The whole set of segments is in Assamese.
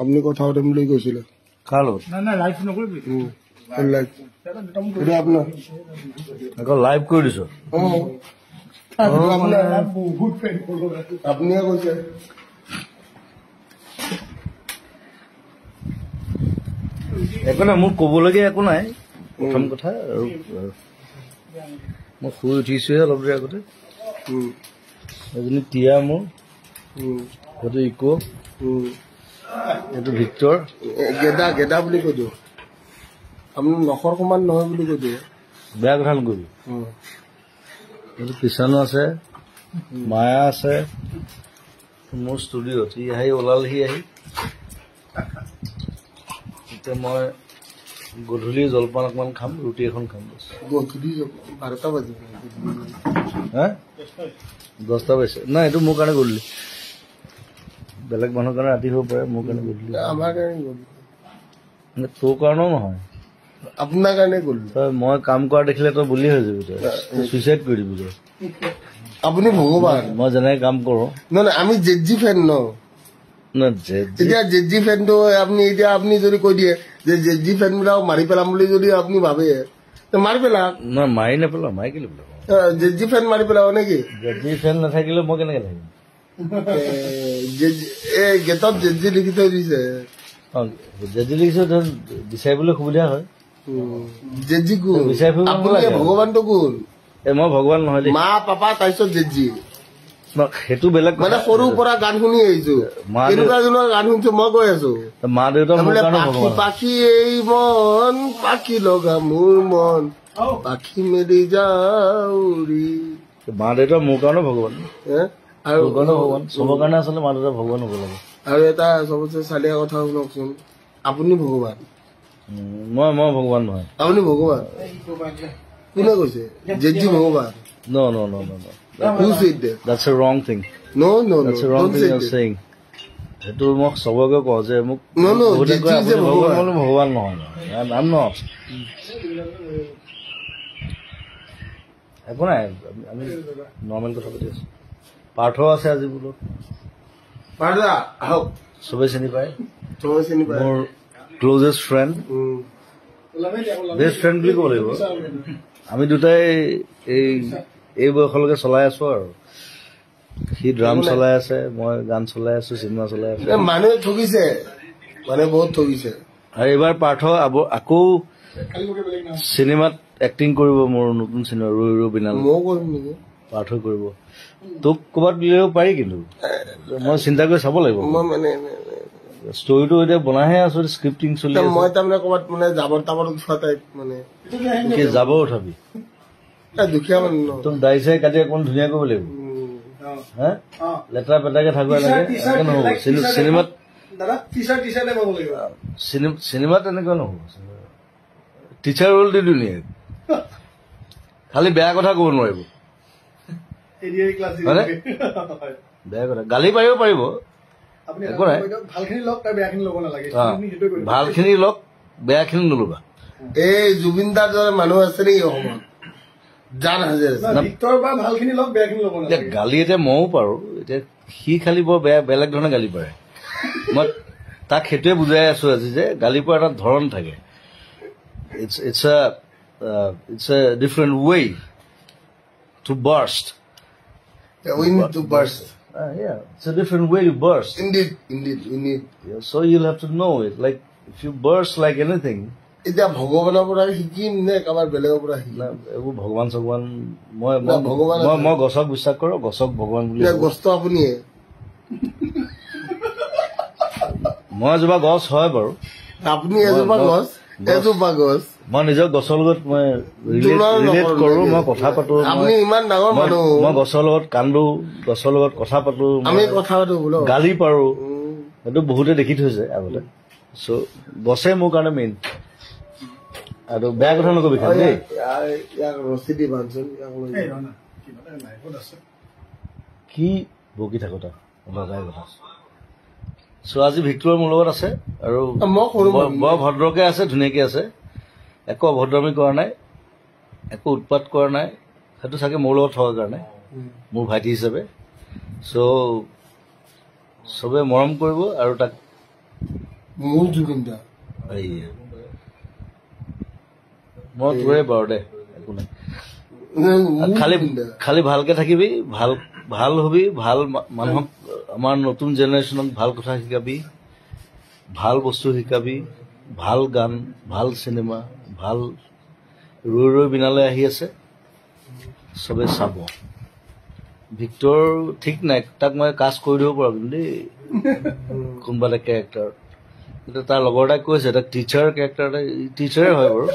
আপনি কথা পাতিম বুলি কৈছিলে কাৰ লগত আকৌ লাইভ কৰি দিছ আপুনিয়ে কৈছে একো নাই মোক ক'বলগীয়া একো নাই প্ৰথম কথা আৰু মই শুই উঠিছোহে অলপ দেৰি আগতে এজনী টিয়া মোৰ সেইটো ইকো এইটো ভিক্টৰ গেদা গেদা বুলি কৈ দিওঁ আপুনি নখৰ সমান নহয় বুলি কৈ দিয়ে বেয়া কথা নকবি এইটো কিষাণো আছে মায়া আছে মোৰ ষ্টুডিঅ'ত সি আহি ওলালহি আহি এতিয়া মই গধূলি জলপান অকণমান খাম ৰুটি এখন খাম গধূলি 12টা বাজিব হা 10টা বাজিছে নাই এইটো মোৰ কাৰণে গধূলি বেলেগ মানুহৰ কাৰণে ৰাতি হ'ব পাৰে মোৰ কাৰণে গধূলি আমাৰ কাৰণে গধূলি তোৰ কাৰণেও নহয় আপোনাৰ কাৰণে গ'লো তই মই কাম কৰা দেখিলে তই বুলি হৈ যাবি তই চুইচাইড কৰি দিবি তই আপুনি ভগৱান মই যেনেকৈ কাম কৰোঁ নহয় আমি জেজি ফেন ন এতিয়া জেজি ফেনটো আপুনি যদি কৈ দিয়ে যে জেজি ফেন বিলাক মাৰি পেলাম বুলি যদি আপুনি ভাবে মাৰি পেলাওক নহয় মাৰি নেপেলাওঁ মাৰি কেলৈ পেলাওঁ জেজি ফেন মাৰি পেলাব নেকি জেজি ফেন নাথাকিলে মই কেনেকৈ থাকিম গেটত জেজি লিখি থৈ দিছে জেজি লিখিছোঁ বিচাৰিবলৈ সুবিধা হয় জেজি কোন বিচাৰি ফুৰিব নালাগে ভগৱানটো কোন মই ভগৱান নহয় দেই মা পাপা তাৰপিছত জেজি সেইটো বেলেগ মানে সৰুৰ পৰা গান শুনি আহিছো এনেকুৱা এজনৰ গান শুনিছো মই কৈ আছো মা দেউতা পাখি এই মন পাখি লগা মোৰ মন পাখি মেলি যাউৰি মা দেউতা মোৰ কাৰণে ভগৱান আৰু ভগৱান চবৰ কাৰণে আচলতে মা দেউতা ভগৱান হ'ব লাগে আৰু এটা চবতছে চালিয়া কথা শুনকচোন আপুনি ভগৱান মই ভগৱান নহয় আপুনি ভগৱান কোনে কৈছে জেজি ভগৱান No. Who said that? That's a wrong thing. No. That's a wrong thing you're saying. সেইটো মোক চবকে কওঁ যে মোক ভগৱান নহয় I'm not. একো নাই আমি নৰ্মেল কথা পাতি আছো পাৰ্থ আছে আজি বোলো চবেই চিনি পায় মোৰ ক্লজেষ্ট ফ্ৰেণ্ড বেষ্ট ফ্ৰেণ্ড বুলি ক'ব লাগিব আমি দুটাই এই বয়সলৈকে চলাই আছো আৰু সি ড্ৰাম চলাই আছে মই গান চলাই আছো চিনেমা চলাই আছো মানুহে ঠগিছে মানে বহুত ঠগিছে আৰু এইবাৰ পাৰ্থ আকৌ চিনেমাত এক্টিং কৰিব মোৰ নতুন চিনেমা ৰৈ ৰৈ বিনাল পাৰ্থ কৰিব তোক ক'ৰবাত দিলেও পাৰি কিন্তু মই চিন্তা কৰি চাব লাগিব ষ্টৰিটো এতিয়া বনাইহে আছো স্ক্ৰিপ্টিং চলি আছে মই তাৰমানে ক'ৰবাত মানে জাবৰ তাবৰ উঠোৱা টাইপ মানে কি জাবৰ উঠাবি দুখীয়া মানুহ তোক দাড়ি চাই কাটি অকণমান ধুনীয়া কৰিব লাগিব হা লেতেৰা পেটাকে থাকিব লাগে এনেকে নহ'ব চিনেমাত এনেকুৱা নহ'ব টিচাৰ ৰোল দি ধুনীয়া খালি বেয়া কথা ক'ব নোৱাৰিব বেয়া কথা গালি পাৰিব পাৰিব একো নাই ভালখিনি লওক বেয়াখিনি নল'বা এই জুবিন দাৰ দৰে মানুহ আছে নেকি অসমত গালি এতিয়া ময়ো পাৰো এতিয়া সি খালি বৰ বেলেগ ধৰণে গালি পাৰে মই তাক সেইটোৱে বুজাই আছো আজি যে গালি পৰা এটা ধৰণ থাকে it's a different way to burst it's a different way to burst indeed yeah, so you'll have to know it like if you burst like anything এতিয়া ভগৱানৰ পৰা শিকিম নে কাৰোবাৰ বেলেগৰ পৰা শিকিম এইবোৰ ভগৱান চগৱান মই গছক বিশ্বাস কৰো গছক ভগৱান বুলি গছটো আপুনিয়ে মই এজোপা গছ হয় বাৰু আপুনি এজোপা গছ মই নিজৰ গছৰ লগত মই ৰিলেট কৰো মই কথা পাতো আপুনি ইমান ডাঙৰ মানুহ মই গছৰ লগত কান্দো গছৰ লগত কথা পাতো আমি কথা পাতো গালি পাৰো সেইটো বহুতে দেখি থৈছে আগতে চ' গছে মোৰ কাৰণে মেইন আৰু বেয়া কথা নকবি খালি দেই কি বকি থাকো তাক বেয়া কথা চ' আজি ভিক্টৰ মোৰ লগত আছে আৰু বৰ ভদ্ৰকে আছে ধুনীয়াকে আছে একো অভদ্ৰামি কৰা নাই একো উৎপাত কৰা নাই সেইটো চাগে মোৰ লগত থকাৰ কাৰণে মোৰ ভাইটি হিচাপে চ' চবে মৰম কৰিব আৰু তাক মোৰ জুবিন দা মই তোৰে বাৰু দে একো নাই খালি ভালকে থাকিবি ভাল হবি ভাল মানুহক আমাৰ নতুন জেনেৰেশ্যনক ভাল কথা শিকাবি ভাল বস্তু শিকাবি ভাল গান ভাল চিনেমা ভাল ৰৈ বিনালৈ আহি আছে চবে চাব ভিক্টৰ ঠিক নাই তাক মই কাষ্ট কৰি দিব পাৰো কিন্তু দেই কোনোবা এটা কেৰেক্টাৰ কিন্তু তাৰ লগৰ এটাই কৈছে তাক টিচাৰ কেৰেক্টাৰ এটা টিচাৰে হয় বাৰু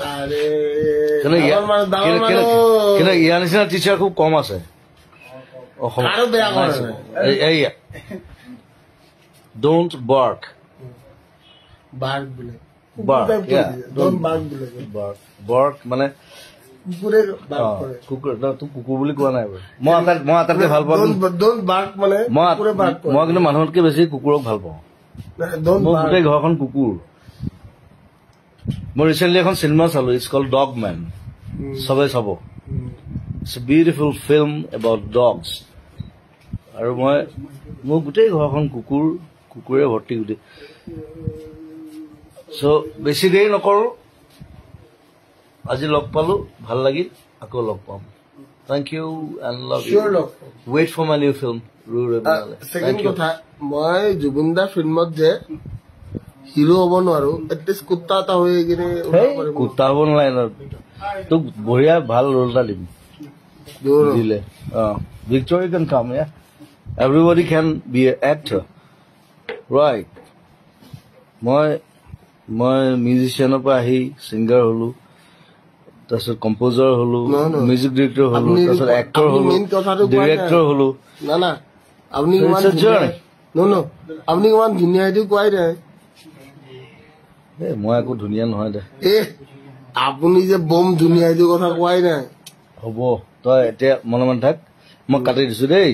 কিন্তু ইয়াৰ নিচিনা টিচাৰ খুব কম আছে ডোন্ট বাৰ্ক মানে কুকুৰ বুলি কোৱা নাই মই আটাইতকৈ ভাল পাওঁ মই কিন্তু মানুহতকৈ বেছি কুকুৰক ভাল পাওঁ মোৰ গোটেই ঘৰখন কুকুৰ মই ৰিচেণ্টলি এখন চিনেমা চালো ইটছ কল্ড ডগ মেন চবে চাব it's a beautiful film about dogs আৰু মোৰ গোটেই ঘৰখন কুকুৰে ভৰ্তি গোটেই চ' বেছি দেৰি নকৰো আজি লগ পালো ভাল লাগিল আকৌ লগ পাম thank you and love you wait for my new film মই জুবিন দা ফিল্মত যে হিৰো হ'ব নোৱাৰো এটলিষ্ট কুত্তা এটা হৈ কিনে কুত্তা হ'ব নালাগে তোক বঢ়িয়া ভাল ৰোল এটা দিম দিলে victory can come everybody can be a actor right মই মিউজিচিয়ানৰ পৰা আহি ছিংগাৰ হলো তাৰপিছত কম্প'জাৰ হলো মিউজিক ডিৰেক্টৰ হলো তাৰপিছত এক্টৰ হলো ডিৰেক্টৰ হলো না আপুনি কিমান ধুনীয়া এইটো কোৱাই নাই মই একো ধুনীয়া নহয় দে আপুনি যে বম ধুনীয়া এইটো কথা কোৱাই নাই হ'ব তই এতিয়া মনে মনে থাক মই কাটি দিছো দেই